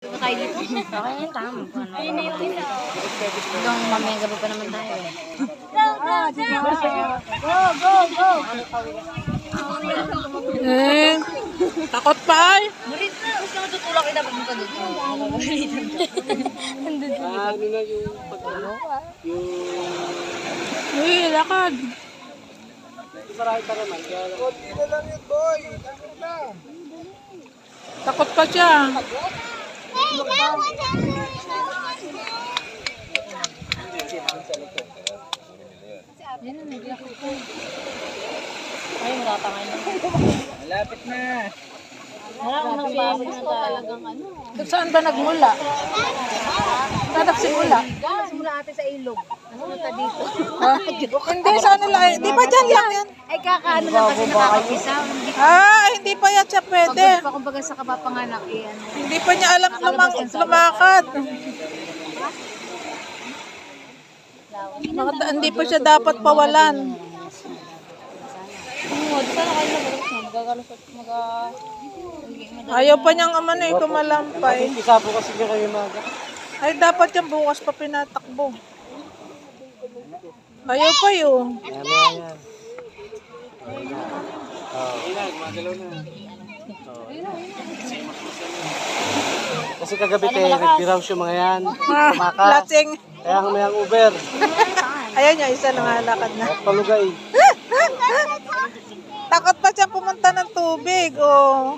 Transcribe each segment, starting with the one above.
Tayo dito. Okay, tama. Ayun na yung isa. Hanggang mamaya gabi pa naman tayo. Go, go, go! Go, go, go! Takot pa ay. Mulit na. Gusto mo tutulak kita pag ka dito. Ano na yung pagkano? Uy, lakad. Marami pa naman. Konti na lang yun, boy. Takot na. Takot pa siya. Ay, matatangay na. Malapit na. Harap ng bago na talagang ano. Saan ba nagmula? Tatap simula. Simula ate sa ilog. Nasunod na dito. Hindi, saan nila? Di ba dyan lang yan? Ay, kakaano lang kasi nakakapisa. Hindi Hindi pa yan siya pwede. pa kumbaga sa kapapanganak eh. Ano. Hindi pa niya alam lumakad. Hindi pa siya dapat pawalan. Ayaw pa niyang kumalampay. Isa po kasi kayo maga. Ay, dapat yan bukas pa pinatakbo. Ayaw pa yun. Yan, yan, yan. Gumagalaw na. Kasi kagabi nagpiraw siya mga yan. Kumaka. Lasing. Kaya may ang Uber. Ayaw niya, isa lumalakad na. At palugay. Takot pa siya pumunta ng tubig. Oh.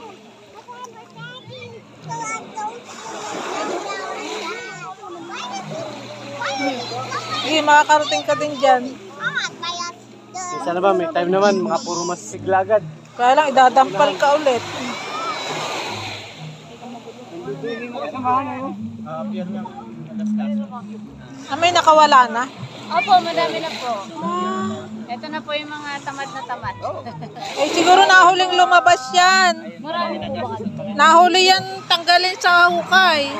Sige, makakarating ka din dyan. Isa na ba? May time naman. Mga puro masisigla agad. Kaya lang, idadampal ka ulit. May nakawala na? Opo, madami na po. Ito na po yung mga tamad na tamad. Eh, siguro nahuling lumabas yan. Marami po ba kami? Nahuli yan tanggalin sa hukay.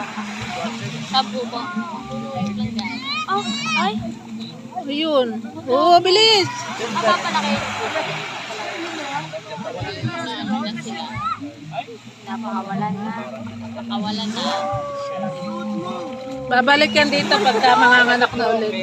Sabu ba? Oh, ay. Ayun. Oo, bilis. Napapalaki. Napakawalan na. Napakawalan na. Babalik yan dito pagka manganganak na ulit.